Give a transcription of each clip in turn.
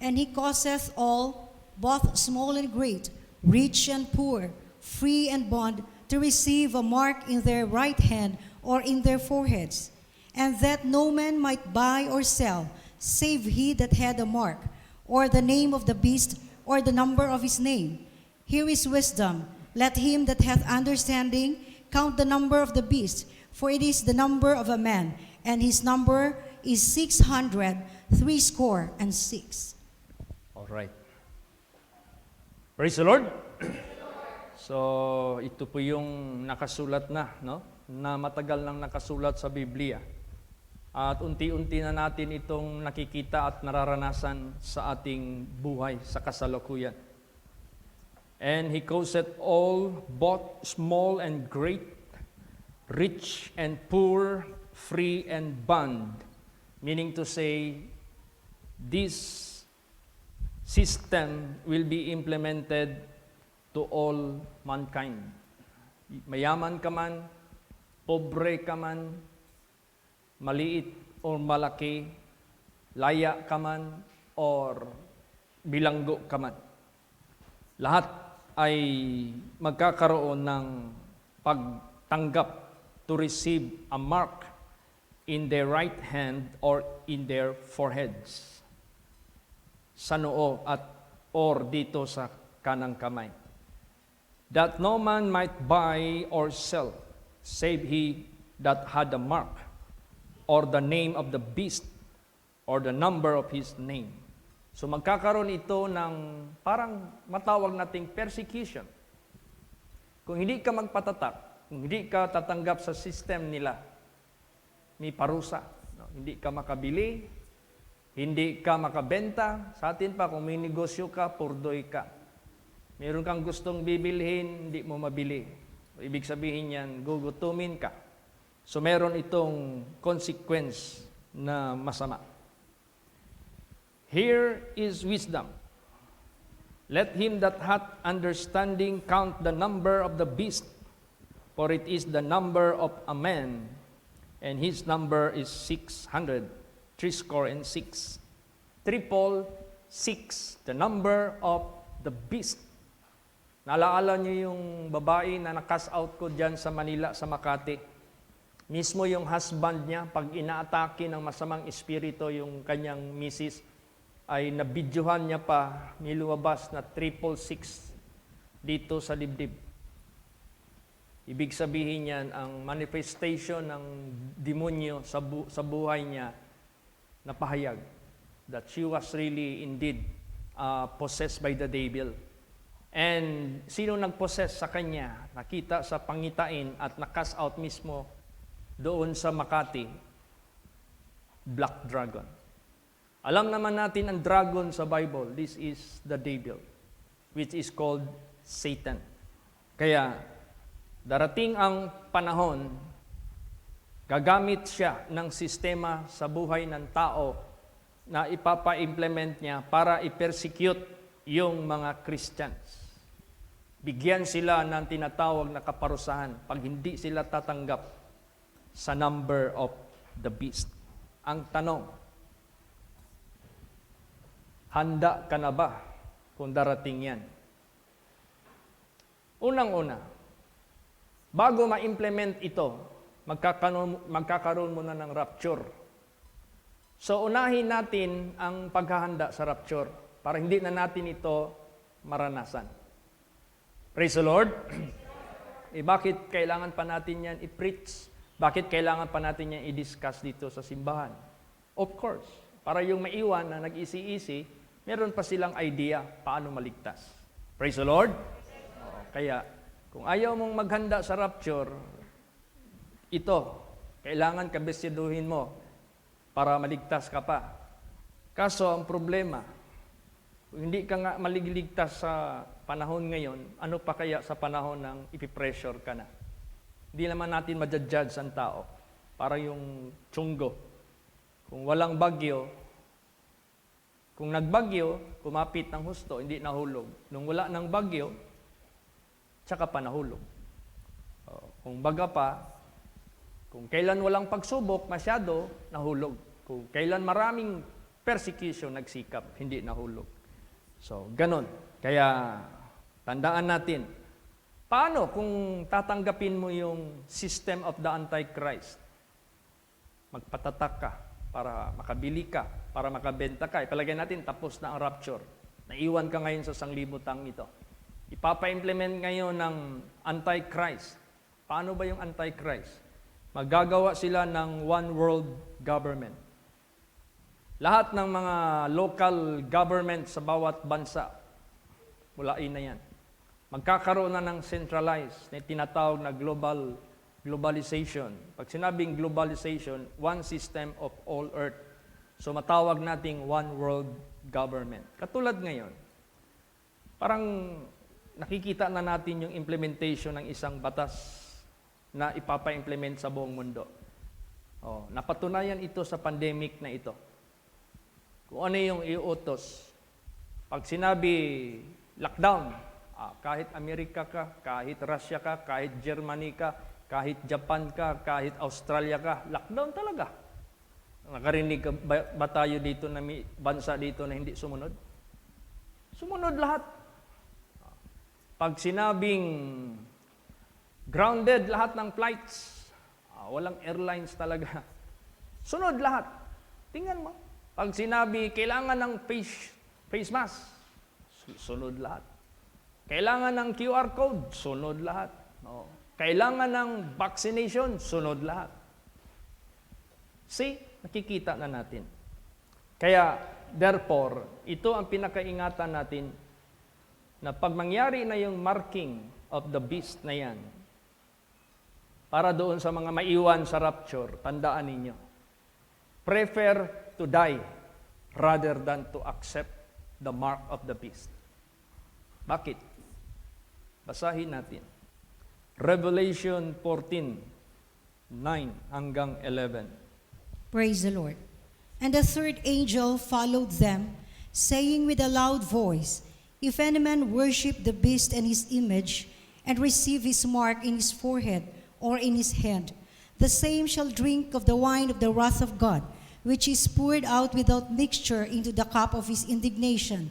And he causeth all, both small and great, rich and poor, free and bond, to receive a mark in their right hand or in their foreheads, and that no man might buy or sell, save he that had a mark, or the name of the beast, or the number of his name. Here is wisdom. Let him that hath understanding count the number of the beast, for it is the number of a man, and his number is 666. All right. Praise the Lord. So, ito po yung nakasulat na, no? Na matagal nang nakasulat sa Biblia. At unti-unti na natin itong nakikita at nararanasan sa ating buhay, sa kasalukuyan. And he causeth all, both small and great, rich and poor, free and bond. Meaning to say, this system will be implemented to all mankind. Mayaman ka man, pobre ka man, maliit or malaki, laya ka man, or bilanggo ka man. Lahat ay magkakaroon ng pagtanggap to receive a mark in their right hand or in their foreheads, sa noo at or dito sa kanang kamay. That no man might buy or sell, save he that had a mark, or the name of the beast, or the number of his name. So magkakaroon ito ng parang matawag nating persecution. Kung hindi ka magpatatak, kung hindi ka tatanggap sa system nila, may parusa. No? Hindi ka makabili, hindi ka makabenta. Sa atin pa, kung may negosyo ka, purdoy ka. Meron kang gustong bibilhin, hindi mo mabili. Ibig sabihin yan, gugutumin ka. So meron itong consequence na masama. Here is wisdom. Let him that hath understanding count the number of the beast, for it is the number of a man, and his number is 600, 666. 666, the number of the beast. Naalala niyo yung babae na nakas out ko dyan sa Manila, sa Makati. Mismo yung husband niya, pag inaatake ng masamang espiritu yung kanyang misis, ay nabidyohan niya pa, nilumabas na 666 dito sa dibdib. Ibig sabihin yan, ang manifestation ng demonyo sa buhay niya, napahayag. That she was really indeed possessed by the devil. And sino nag-possess sa kanya? Nakita sa pangitain at nakas out mismo doon sa Makati, Black Dragon. Alam naman natin ang dragon sa Bible. This is the devil, which is called Satan. Kaya, darating ang panahon, gagamit siya ng sistema sa buhay ng tao na ipapa-implement niya para i-persecute yung mga Christians. Bigyan sila ng tinatawag na kaparusahan pag hindi sila tatanggap sa number of the beast. Ang tanong, handa ka na ba kung darating yan? Unang-una, bago ma-implement ito, magkakaroon muna ng rapture. So unahin natin ang paghahanda sa rapture para hindi na natin ito maranasan. Praise the Lord. Bakit kailangan pa natin yan i-preach? Bakit kailangan pa natin yan i-discuss dito sa simbahan? Of course, para yung maiwan na nag-isi-isi, meron pa silang idea paano maligtas. Praise the Lord. Kaya, kung ayaw mong maghanda sa rapture, ito, kailangan kabisiduhin mo para maligtas ka pa. Kaso, ang problema, kung hindi ka nga maligligtas sa panahon ngayon, ano pa kaya sa panahon ng ipipressure ka na? Hindi naman natin ma-judge ang tao. Para yung tiyunggo. Kung walang bagyo, kung nagbagyo, kumapit ng husto, hindi nahulog. Nung wala ng bagyo, tsaka pa nahulog. Kung baga pa, kung kailan walang pagsubok, masyado, nahulog. Kung kailan maraming persecution nagsikap, hindi nahulog. So, ganun. Kaya, tandaan natin, paano kung tatanggapin mo yung system of the Antichrist? Magpatatak ka para makabili ka, para makabenta ka. Ipalagay natin, tapos na ang rapture. Naiwan ka ngayon sa sanglibutang ito. Ipapa-implement ngayon ng Antichrist. Paano ba yung Antichrist? Magagawa sila ng one world government. Lahat ng mga local government sa bawat bansa, mulain na yan. Magkakaroon na ng centralized na tinatawag na globalization. Pag sinabing globalization, one system of all earth. So matawag nating one world government. Katulad ngayon, parang nakikita na natin yung implementation ng isang batas na ipapa-implement sa buong mundo. Napatunayan ito sa pandemic na ito. Kung ano yung iutos. Pag sinabi lockdown, kahit Amerika ka, kahit Russia ka, kahit Germany ka, kahit Japan ka, kahit Australia ka, lockdown talaga. Nakarinig ba tayo dito na may bansa dito na hindi sumunod? Sumunod lahat. Pag sinabing grounded lahat ng flights, walang airlines talaga. Sunod lahat. Tingnan mo. Pag sinabi, kailangan ng face mask, sunod lahat. Kailangan ng QR code, sunod lahat. Kailangan ng vaccination, sunod lahat. See, nakikita na natin. Kaya, therefore, ito ang pinakaingatan natin na pag mangyari na yung marking of the beast na yan, para doon sa mga maiwan sa rapture, tandaan ninyo, prefer to die rather than to accept the mark of the beast. Bakit? Basahin natin. Revelation 14:9 hanggang 11. Praise the Lord. And the third angel followed them, saying with a loud voice, If any man worship the beast and his image, and receive his mark in his forehead or in his hand, the same shall drink of the wine of the wrath of God, which is poured out without mixture into the cup of his indignation.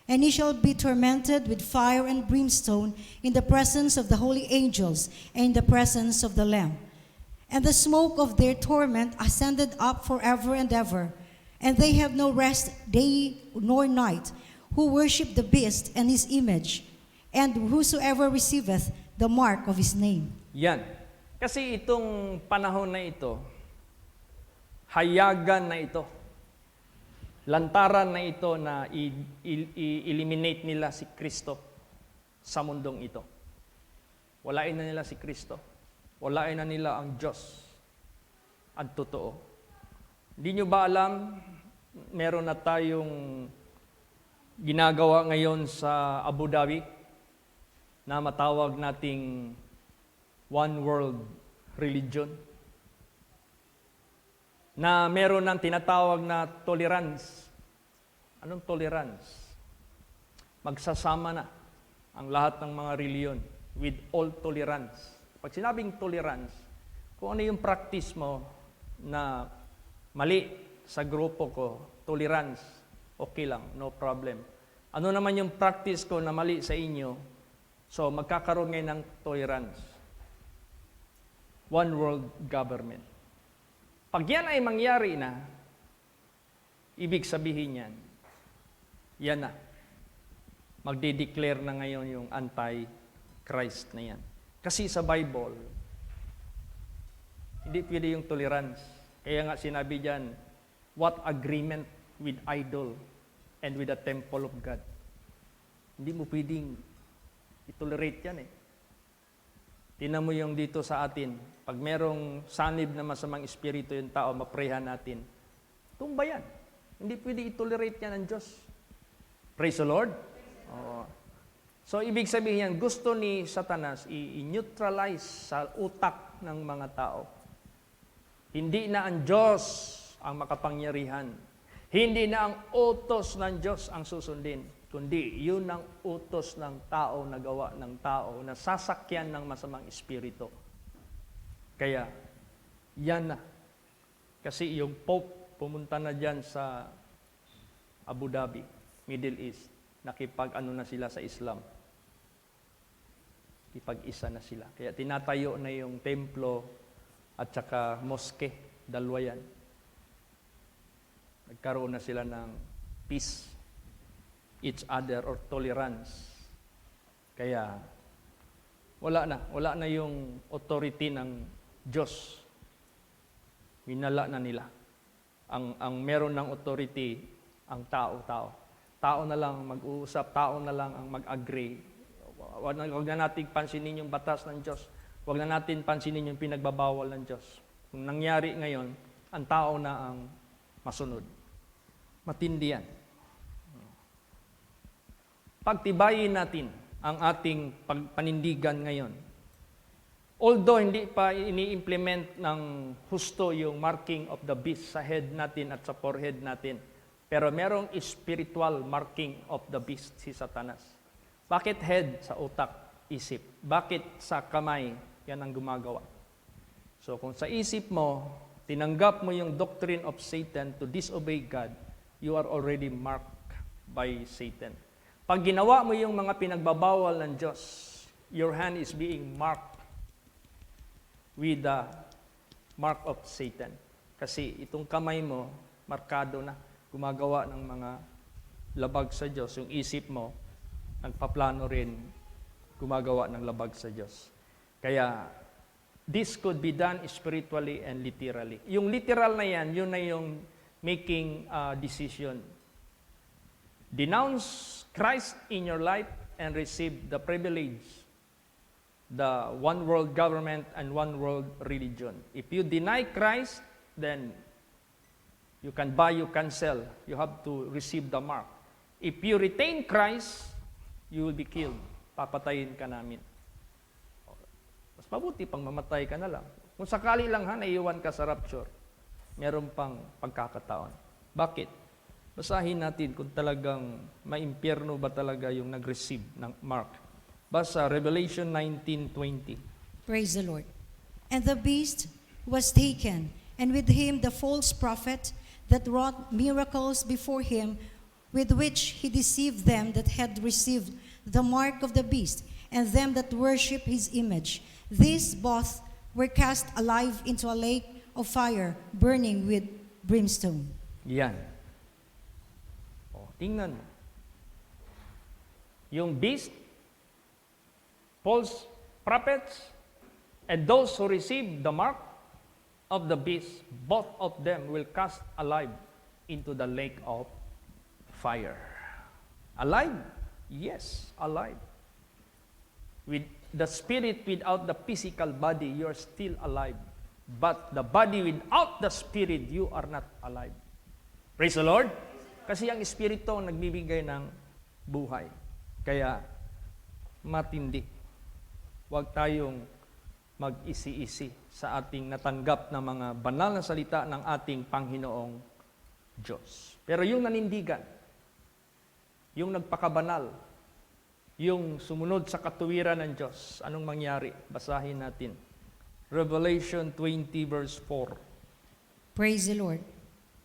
And he shall be tormented with fire and brimstone in the presence of the holy angels and in the presence of the Lamb. And the smoke of their torment ascended up forever and ever. And they have no rest day nor night, who worship the beast and his image, and whosoever receiveth the mark of his name. Yan. Kasi itong panahon na ito, hayagan na ito, lantaran na ito na i-eliminate nila si Kristo sa mundong ito. Walain na nila si Kristo. Walain na nila ang Diyos. Ang totoo. Hindi nyo ba alam, meron na tayong ginagawa ngayon sa Abu Dhabi na matawag nating one world religion, na meron ng tinatawag na tolerance. Anong tolerance? Magsasama na ang lahat ng mga reliyon with all tolerance. Pag sinabing tolerance, kung ano yung practice mo na mali sa grupo ko, tolerance, okay lang, no problem. Ano naman yung practice ko na mali sa inyo, so magkakaroon ngayon ng tolerance. One world government. Pag yan ay mangyari na, ibig sabihin yan na. Magde-declare na ngayon yung anti-Christ na yan. Kasi sa Bible, hindi pwede yung tolerance. Kaya nga sinabi dyan, what agreement with idol and with the temple of God. Hindi mo pwedeng itolerate yan eh. Tingnan mo yung dito sa atin, pag merong sanib na masamang espiritu yung tao, maprehan natin. Tumba yan. Hindi pwede itolerate yan ng Diyos. Praise the Lord. Oo. So, ibig sabihin yan, gusto ni Satanas i-neutralize sa utak ng mga tao. Hindi na ang Diyos ang makapangyarihan. Hindi na ang utos ng Diyos ang susundin, kundi yun ang utos ng tao na gawa ng tao na sasakyan ng masamang espiritu. Kaya, yan na. Kasi yung Pope pumunta na dyan sa Abu Dhabi, Middle East, nakipag-ano na sila sa Islam. Ipag-isa na sila. Kaya tinatayo na yung templo at saka moske, dalawa yan. Nagkaroon na sila ng peace, each other, or tolerance. Kaya wala na yung authority ng Diyos. Minala na nila. Ang meron ng authority, ang tao. Tao na lang mag-uusap, tao na lang ang mag-agree. Huwag na natin pansinin yung batas ng Diyos. Huwag na natin pansinin yung pinagbabawal ng Diyos. Kung nangyari ngayon, ang tao na ang masunod. Matindi yan. Pagtibayin natin ang ating panindigan ngayon. Although hindi pa ini-implement ng husto yung marking of the beast sa head natin at sa forehead natin, pero merong spiritual marking of the beast si Satanas. Bakit head? Sa utak, isip. Bakit sa kamay? Yan ang gumagawa. So kung sa isip mo, tinanggap mo yung doctrine of Satan to disobey God, you are already marked by Satan. Pag ginawa mo yung mga pinagbabawal ng Diyos, your hand is being marked with the mark of Satan. Kasi itong kamay mo, markado na, gumagawa ng mga labag sa Diyos. Yung isip mo, nagpaplano rin, gumagawa ng labag sa Diyos. Kaya, this could be done spiritually and literally. Yung literal na yan, yun na yung making a decision. Denounce Christ in your life and receive the privilege, the one world government and one world religion. If you deny Christ, then you can buy, you can sell. You have to receive the mark. If you retain Christ, you will be killed. Papatayin ka namin. Mas mabuti pang mamatay ka na lang. Kung sakali lang naiiwan ka sa rapture, meron pang pagkakataon. Bakit? Basahin natin kung talagang maimpyerno ba talaga yung nag-receive ng mark. Basa Revelation 19:20. Praise the Lord. And the beast was taken, and with him the false prophet that wrought miracles before him, with which he deceived them that had received the mark of the beast, and them that worship his image. These both were cast alive into a lake of fire, burning with brimstone. Yan. O, tingnan mo. Yung beast, false prophets, and those who receive the mark of the beast, both of them will cast alive into the lake of fire. Alive? Yes, alive. With the spirit without the physical body, you are still alive. But the body without the spirit, you are not alive. Praise the Lord. Kasi ang espiritu ang nagbibigay ng buhay. Kaya, matindi. Huwag tayong mag-isi-isi sa ating natanggap na mga banal na salita ng ating Panginoong Diyos. Pero yung nanindigan, yung nagpakabanal, yung sumunod sa katuwiran ng Diyos, anong mangyari? Basahin natin. Revelation 20 verse 4. Praise the Lord.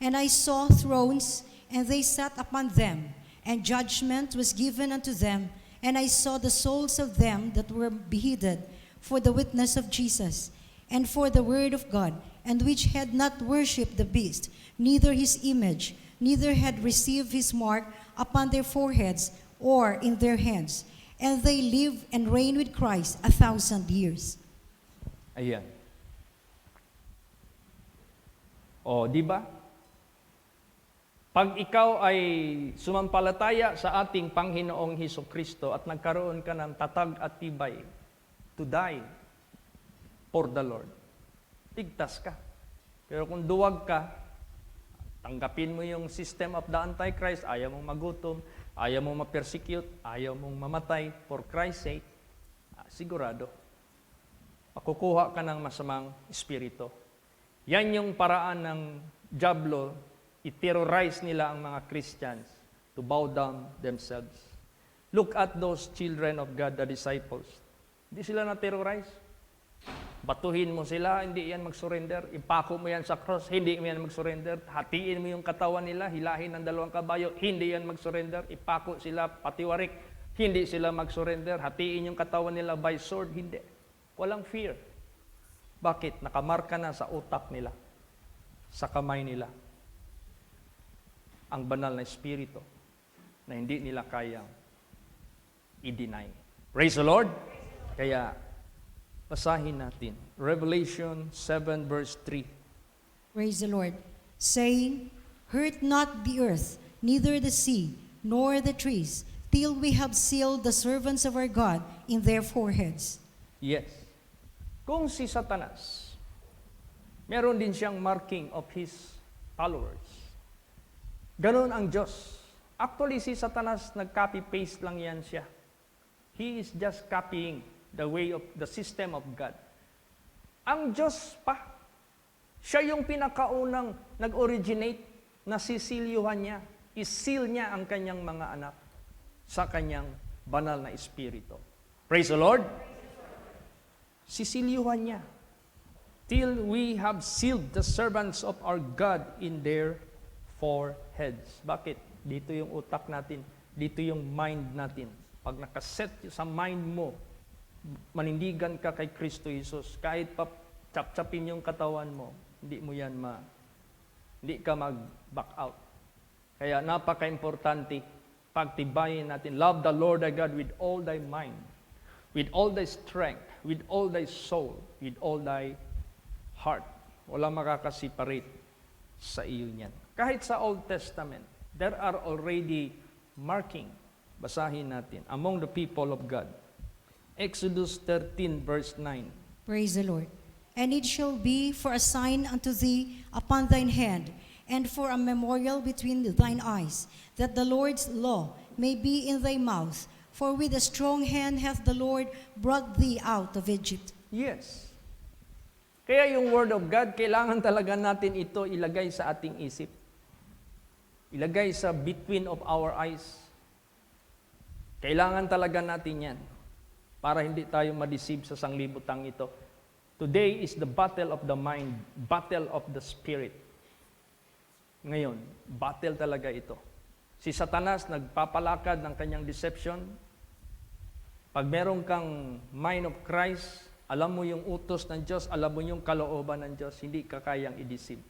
And I saw thrones, and they sat upon them, and judgment was given unto them. And I saw the souls of them that were beheaded for the witness of Jesus, and for the word of God, and which had not worshipped the beast, neither his image, neither had received his mark upon their foreheads or in their hands. And they live and reign with Christ 1,000 years. Ayan. O, di ba? Pag ikaw ay sumampalataya sa ating Panginoong Hesukristo at nagkaroon ka ng tatag at tibay to die for the Lord, tigtas ka. Pero kung duwag ka, tanggapin mo yung system of the Antichrist, ayaw mong magutom, ayaw mong ma-persecute, ayaw mong mamatay for Christ's sake, sigurado, makukuha ka ng masamang espiritu. Yan yung paraan ng Diablo, i-terrorize nila ang mga Christians to bow down themselves. Look at those children of God, the disciples. Hindi sila na-terrorize. Batuhin mo sila, hindi yan mag-surrender. Ipako mo yan sa cross, hindi mo yan mag-surrender. Hatiin mo yung katawan nila, hilahin ng 2 kabayo, hindi yan mag-surrender. Ipako sila, patiwarik, hindi sila mag-surrender. Hatiin yung katawan nila by sword, hindi. Walang fear. Bakit? Nakamarka na sa utak nila, sa kamay nila, ang banal na espiritu na hindi nila kayang i-deny. Praise the Lord! Kaya, basahin natin. Revelation 7 verse 3. Praise the Lord. Saying, hurt not the earth, neither the sea, nor the trees, till we have sealed the servants of our God in their foreheads. Yes. Kung si Satanas, meron din siyang marking of his followers. Ganon ang Diyos. Actually, si Satanas, nag-copy-paste lang yan siya. He is just copying the way of the system of God. Ang Diyos pa, siya yung pinakaunang nag-originate na sisilyuhan niya, isil niya ang kanyang mga anak sa kanyang banal na espiritu. Praise the Lord! Sisilyuhan niya till we have sealed the servants of our God in their foreheads. Bakit? Dito yung utak natin, dito yung mind natin. Pag nakaset sa mind mo, manindigan ka kay Kristo Jesus, kahit pa chap-chapin yung katawan mo, hindi ka mag-back out. Kaya napaka-importante, pagtibayin natin, love the Lord thy God with all thy mind, with all thy strength, with all thy soul, with all thy heart. Walang makakaseparate sa iyo niyan. Kahit sa Old Testament, there are already marking. Basahin natin. Among the people of God. Exodus 13 verse 9. Praise the Lord. And it shall be for a sign unto thee upon thine hand, and for a memorial between thine eyes, that the Lord's law may be in thy mouth. For with a strong hand hath the Lord brought thee out of Egypt. Yes. Kaya yung Word of God, kailangan talaga natin ito ilagay sa ating isip. Ilagay sa between of our eyes. Kailangan talaga natin yan para hindi tayo ma-deceive sa sanglibutang ito. Today is the battle of the mind, battle of the spirit. Ngayon, battle talaga ito. Si Satanas nagpapalakad ng kanyang deception. Pag meron kang mind of Christ, alam mo yung utos ng Diyos, alam mo yung kalooban ng Diyos, hindi ka kayang i-deceive.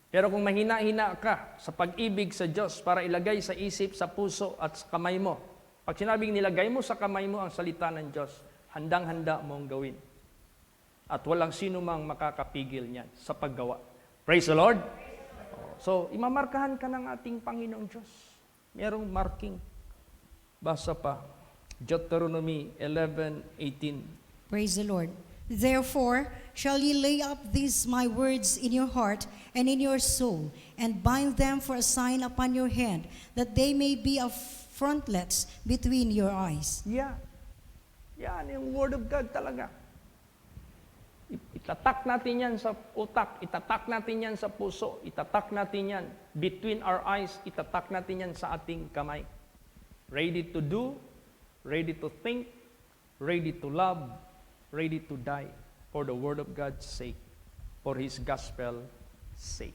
Pero kung mahina-hina ka sa pag-ibig sa Diyos para ilagay sa isip, sa puso at sa kamay mo, pag sinabing nilagay mo sa kamay mo ang salita ng Diyos, handang-handa mong gawin. At walang sino mang makakapigil niyan sa paggawa. Praise the Lord! So, imamarkahan ka ng ating Panginoong Diyos. Merong marking. Basa pa. Deuteronomy 11:18. Praise the Lord. Therefore shall ye lay up these my words in your heart and in your soul, and bind them for a sign upon your hand, that they may be a frontlets between your eyes. Yeah. Yan yung Word of God talaga. Itatak natin yan sa utak, itatak natin yan sa puso, itatak natin yan between our eyes, itatak natin yan sa ating kamay. Ready to do, ready to think, ready to love, ready to die for the Word of God's sake, for His gospel sake.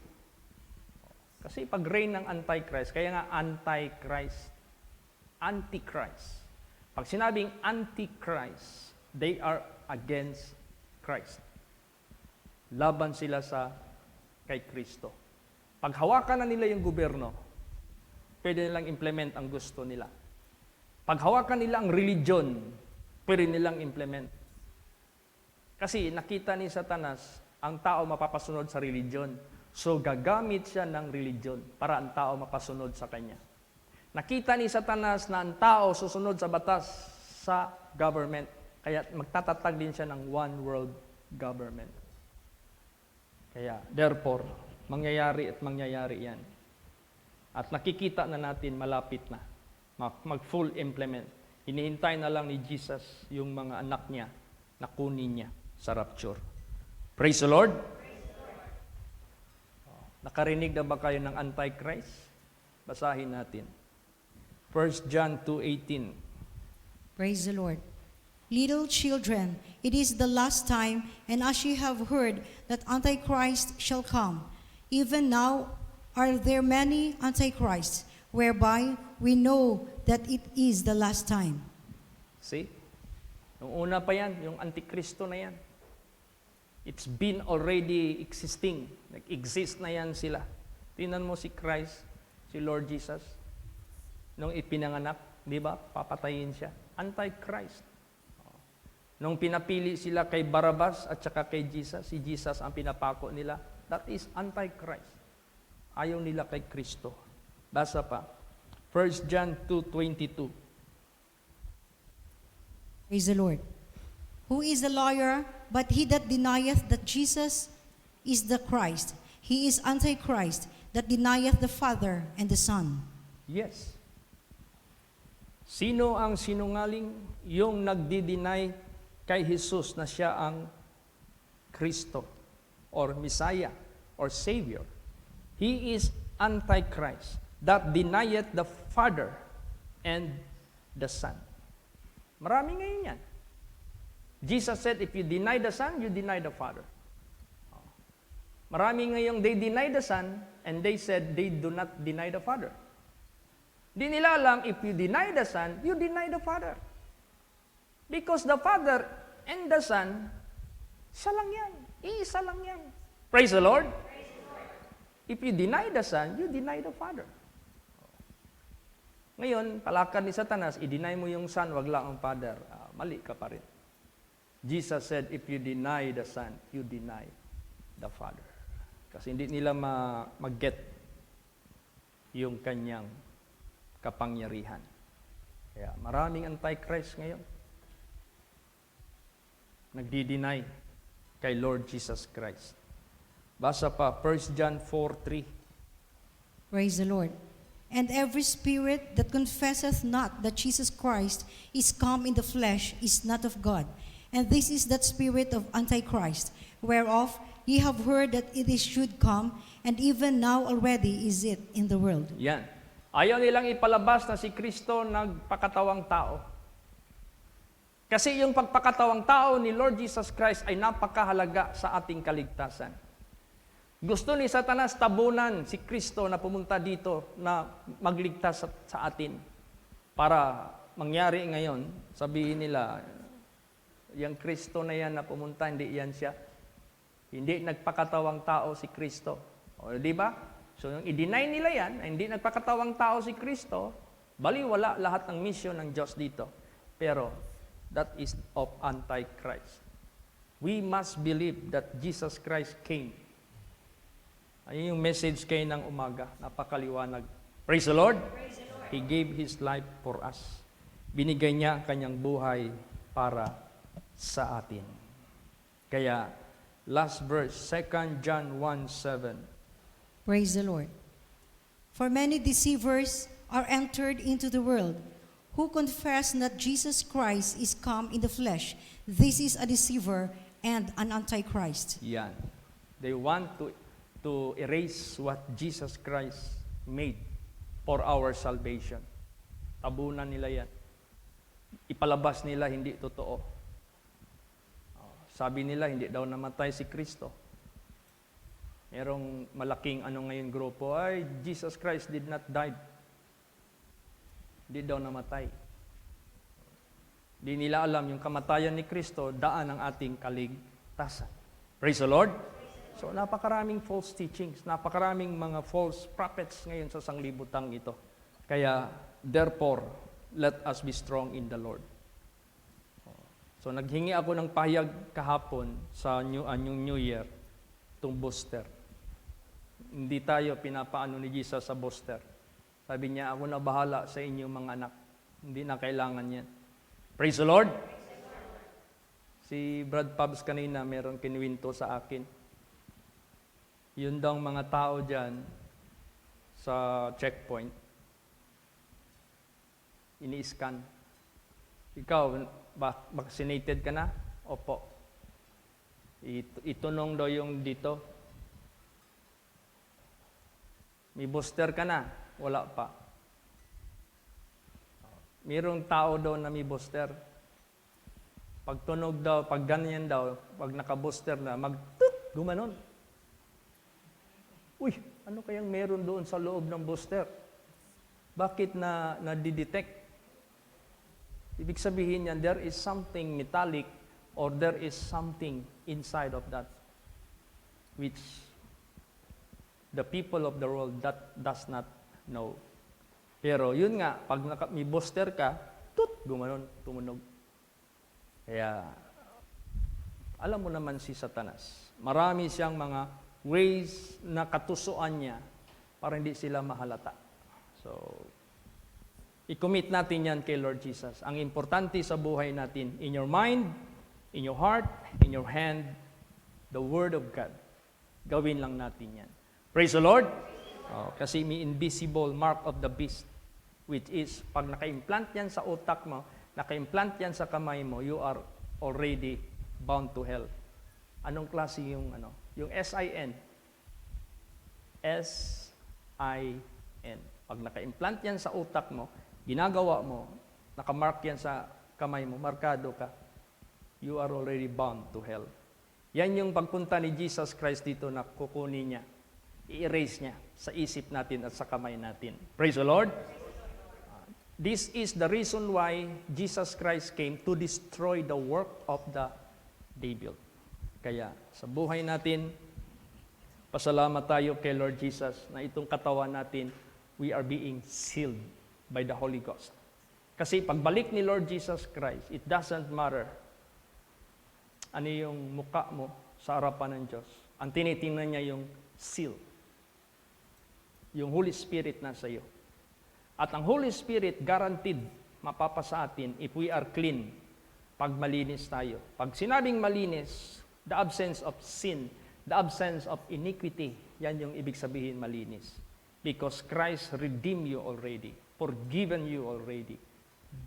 Kasi pag reign ng Antichrist, kaya nga Antichrist, Antichrist. Pag sinabing Antichrist, they are against Christ. Laban sila sa kay Kristo. Pag hawakan na nila yung gobyerno, pwede nilang implement ang gusto nila. Pag hawakan nila ang religion, pwede nilang implement. Kasi nakita ni Satanas, ang tao mapapasunod sa religion. So gagamit siya ng religion para ang tao mapasunod sa kanya. Nakita ni Satanas na ang tao susunod sa batas sa government. Kaya magtatatag din siya ng one world government. Kaya, therefore, mangyayari yan. At nakikita na natin malapit na. Mag-full implement. Hinihintay na lang ni Jesus yung mga anak niya na kunin niya sa rapture. Praise the Lord! Nakarinig na ba kayo ng Antichrist? Basahin natin. 1 John 2:18. Praise the Lord. Little children, it is the last time, and as ye have heard that Antichrist shall come, even now are there many Antichrists, whereby we know that it is the last time. See? Nung una pa yan, yung Antikristo na yan. It's been already existing. Nag-exist na yan sila. Tingnan mo si Christ, si Lord Jesus. Nung ipinanganak, di ba? Papatayin siya. Antichrist. Nung pinapili sila kay Barabbas at saka kay Jesus, si Jesus ang pinapako nila, that is Antichrist. Ayaw nila kay Kristo. Basa pa. 1 John 2:22. Praise the Lord. Who is a liar, but he that denieth that Jesus is the Christ? He is Antichrist, that denieth the Father and the Son. Yes. Sino ang sinungaling? Yung nagdi-deny kay Jesus na siya ang Kristo or Messiah or Savior. He is Antichrist that denieth the Father and the Son. Marami ngayon yan. Jesus said, if you deny the Son, you deny the Father. Marami ngayong they deny the Son and they said they do not deny the Father. Di nila alam, if you deny the Son, you deny the Father. Because the Father and the Son, siya lang yan. Iisa lang yan. Praise the Lord. If you deny the Son, you deny the Father. Ngayon, palakad ni Satanas, i-deny mo yung Son, wag lang ang Father. Mali ka pa rin. Jesus said, if you deny the Son, you deny the Father. Kasi hindi nila mag-get yung kanyang kapangyarihan. Kaya maraming Antichrist ngayon. Nagdi-deny kay Lord Jesus Christ. Basa pa, 1 John 4:3. Praise the Lord. And every spirit that confesseth not that Jesus Christ is come in the flesh is not of God. And this is that spirit of Antichrist, whereof ye have heard that it is should come, and even now already is it in the world. Yan. Ayaw nilang ipalabas na si Kristo nagpakatawang tao. Kasi yung pagpakatawang tao ni Lord Jesus Christ ay napakahalaga sa ating kaligtasan. Gusto ni Satanas tabunan si Kristo na pumunta dito na magligtas sa atin. Para mangyari ngayon, sabihin nila, yung Kristo na yan na pumunta, hindi yan siya. Hindi nagpakatawang tao si Kristo. O, di ba? So, yung i-deny nila yan, na hindi nagpakatawang tao si Kristo, baliwala lahat ng mission ng Diyos dito. Pero, that is of Antichrist. We must believe that Jesus Christ came. Ayun yung message kayo ng umaga, napakaliwanag. Praise the Lord! Praise the Lord. He gave His life for us. Binigay niya kanyang buhay para sa atin. Kaya, last verse, 2 John 1:7. Praise the Lord. For many deceivers are entered into the world, who confess that Jesus Christ is come in the flesh. This is a deceiver and an Antichrist. Yan. They want to erase what Jesus Christ made for our salvation. Tabunan nila yan. Ipalabas nila hindi totoo. Sabi nila hindi daw namatay si Kristo. Merong malaking ngayon grupo, ay Jesus Christ did not die. Hindi daw namatay. Di nila alam yung kamatayan ni Kristo, daan ng ating kaligtasan. Praise the Lord! So, napakaraming false teachings, napakaraming mga false prophets ngayon sa sanglibutang ito. Kaya, therefore, let us be strong in the Lord. So, naghingi ako ng pahayag kahapon sa anyong New Year, itong booster. Hindi tayo pinapaano ni Jesus sa booster. Sabi niya, ako na bahala sa inyong mga anak. Hindi na kailangan yan. Praise the Lord! Si Brad Pabs kanina, meron kinuwinto sa akin. Yun daw mga tao dyan sa checkpoint, ini-scan. Ikaw, vaccinated ka na? Opo. Itunong daw yung dito. May booster ka na? Wala pa. Mayroong tao daw na may booster. Pag tunog daw, pag ganyan daw, pag naka-booster na, mag-tut, gumanon. Uy, ano kayang meron doon sa loob ng booster? Bakit na-detect? Ibig sabihin yan, there is something metallic or there is something inside of that which the people of the world that does not know. Pero yun nga, pag may booster ka, gumanon, tumunog. Kaya, alam mo naman si Satanas, marami siyang mga ways na katusuan niya para hindi sila mahalata. So, i-commit natin yan kay Lord Jesus. Ang importante sa buhay natin, in your mind, in your heart, in your hand, the Word of God. Gawin lang natin yan. Praise the Lord! Kasi may invisible mark of the beast, which is, pag naka-implant yan sa utak mo, naka-implant yan sa kamay mo, you are already bound to hell. Anong klase yung Yung S-I-N. S-I-N. Pag naka-implant yan sa utak mo, ginagawa mo, nakamark yan sa kamay mo, markado ka, you are already bound to hell. Yan yung pagpunta ni Jesus Christ dito na kukunin niya, i-erase niya sa isip natin at sa kamay natin. Praise the Lord! This is the reason why Jesus Christ came to destroy the work of the devil. Kaya sa buhay natin, pasalamat tayo kay Lord Jesus na itong katawan natin, we are being sealed by the Holy Ghost. Kasi pagbalik ni Lord Jesus Christ, it doesn't matter ano yung mukha mo sa harapan ng Diyos. Ang tinitingnan niya yung seal. Yung Holy Spirit nasa iyo. At ang Holy Spirit guaranteed mapapasa atin if we are clean pag malinis tayo. Pag sinabing malinis, the absence of sin, the absence of iniquity, yan yung ibig sabihin malinis. Because Christ redeemed you already, forgiven you already.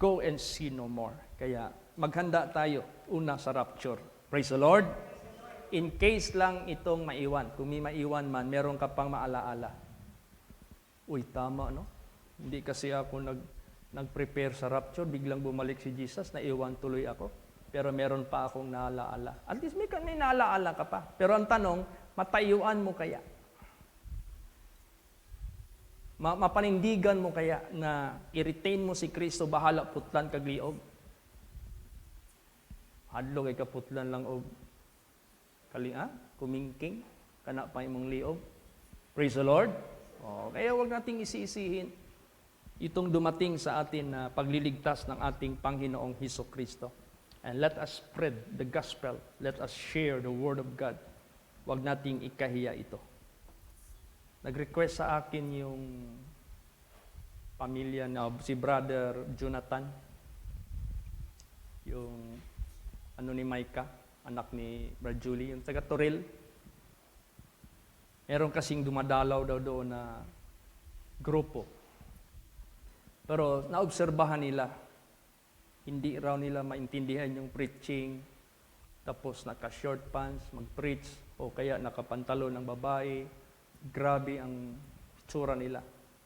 Go and sin no more. Kaya maghanda tayo una sa rapture. Praise the Lord. In case lang itong maiwan, kung may maiwan man, meron ka pang maalaala. Uy, tama, no? Hindi kasi ako nag-prepare sa rapture, biglang bumalik si Jesus, naiwan tuloy ako. Pero meron pa akong naalaala. At least may naalaala ka pa. Pero ang tanong, matayuan mo kaya? Mapanindigan mo kaya na i-retain mo si Kristo, bahala putlan kagliog? Hadlo kay kaputlan lang og kumingking, kana pa imong liog. Praise the Lord. Kaya wag nating isi-isihin itong dumating sa atin na pagliligtas ng ating Panginoong Hesukristo. And let us spread the gospel. Let us share the word of God. Wag nating ikahiya ito. Nag-request sa akin yung pamilya na si Brother Jonathan, yung ni Micah, anak ni Brad Julie, yung taga Toril. Meron kasing dumadalaw daw doon na grupo. Pero naobserbahan nila, hindi raw nila maintindihan yung preaching, tapos naka-short pants, mag-preach, o kaya nakapantalo ng babae. Grabe ang tsura nila,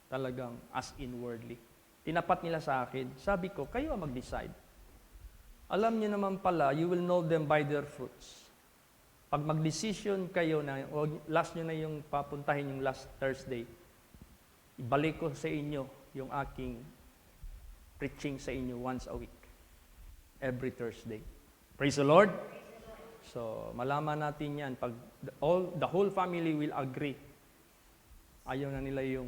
talagang as inwardly. Tinapat nila sa akin, sabi ko, kayo ang mag-decide. Alam niyo naman pala, you will know them by their fruits. Pag mag-decision kayo na, last nyo na yung papuntahin yung last Thursday, ibalik ko sa inyo yung aking preaching sa inyo once a week. Every Thursday. Praise the Lord. So, malaman natin yan. Pag the whole family will agree. Ayaw na nila yung,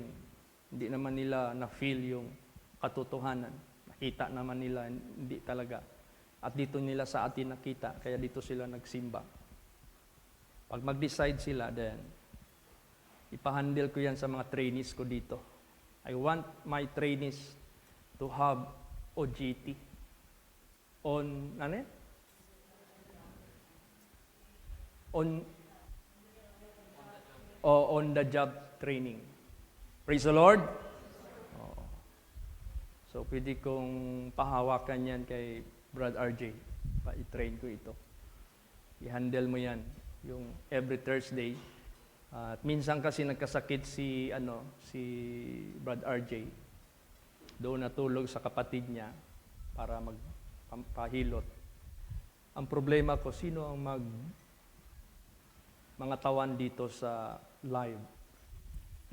hindi naman nila na-feel yung katotohanan. Nakita naman nila, hindi talaga. At dito nila sa atin nakita, kaya dito sila nagsimba. Pag mag-decide sila, then, ipahandle ko yan sa mga trainees ko dito. I want my trainees to have OJT. On the job training. Praise the Lord. So, pwede kong pahawakan yan kay Brad RJ. I-train ko ito. I-handle mo yan. Yung every Thursday. At minsan kasi nagkasakit si Brad RJ. Doon natulog sa kapatid niya para magpahilot. Ang problema ko, sino ang mga tawan dito sa live?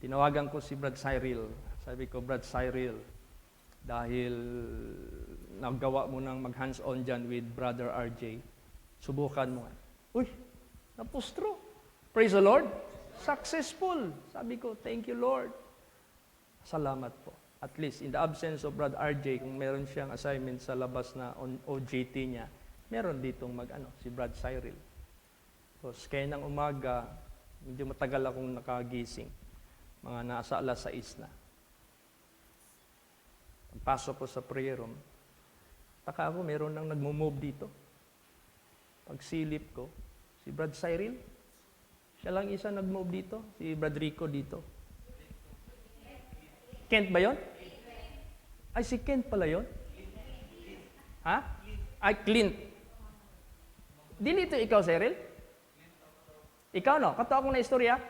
Tinawagan ko si Brad Cyril. Sabi ko, Brad Cyril, dahil naggawa mo ng mag-hands-on dyan with Brother RJ, subukan mo. Uy, napustro. Praise the Lord. Successful. Sabi ko, thank you Lord. Salamat po. At least, in the absence of Brad RJ, kung meron siyang assignment sa labas na OJT niya, meron ditong si Brad Cyril. So, kaya ng umaga, medyo matagal akong nakagising. Mga nasa alas 6 na. Pagpasok ko sa prayer room, taka ako, meron nang nagmo-move dito. Pagsilip ko, si Brad Cyril, siya lang isa nag-move dito, si Brad Rico dito. Kent ba yon? Ay, si Kent pala yon? Ha? Ay, Clint. Dili ito ikaw, Cyril? Ikaw, no? Kato akong na istorya?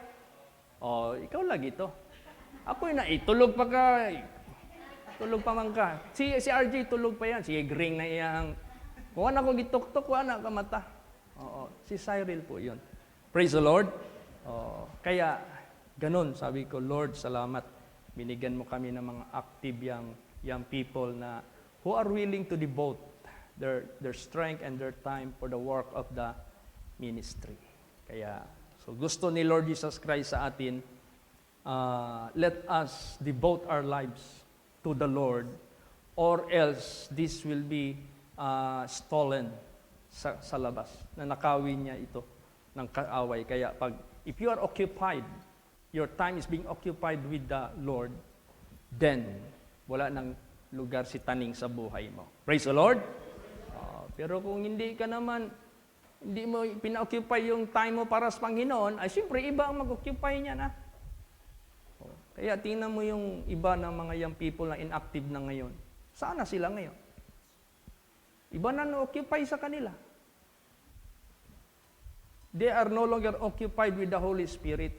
Oh, ikaw lagi ito. Ako yun na, tulog pa ka. Tulog pa man ka. Si RJ tulog pa yan. Si Gring na iyang. Kung na kong gituktok, wala ka mata. Oo, si Cyril po yun. Praise the Lord. Oh, kaya, ganun, sabi ko, Lord, salamat. Binigyan mo kami ng mga active young people na who are willing to devote their strength and their time for the work of the ministry. Kaya, so gusto ni Lord Jesus Christ sa atin, let us devote our lives to the Lord, or else this will be stolen sa labas. Na nakawin niya ito ng kaaway. Kaya if you are occupied, your time is being occupied with the Lord, then wala nang lugar si taning sa buhay mo. Praise the Lord! Pero kung hindi mo pina-occupy yung time mo para sa Panginoon, ay siyempre iba ang mag-occupy niya na. Kaya tingnan mo yung iba ng mga young people na inactive na ngayon. Saan na sila ngayon? Iba na na-occupy sa kanila. They are no longer occupied with the Holy Spirit.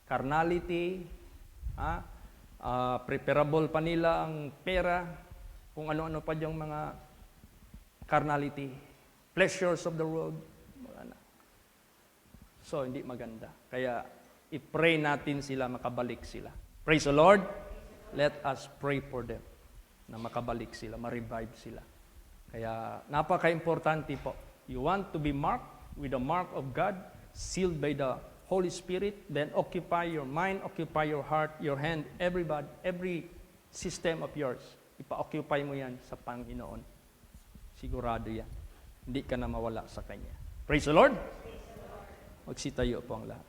Carnality, preferable pa nila ang pera, kung ano-ano pa yung mga carnality, pleasures of the world. So, hindi maganda. Kaya, i-pray natin sila, makabalik sila. Praise the Lord. Let us pray for them na makabalik sila, ma-revive sila. Kaya, napaka-importante po. You want to be marked with the mark of God, sealed by the Holy Spirit, then occupy your mind, occupy your heart, your hand, every system of yours. Ipa-occupy mo yan sa Panginoon. Sigurado yan. Hindi ka na mawala sa Kanya. Praise the Lord! Magsitayo po ang lahat.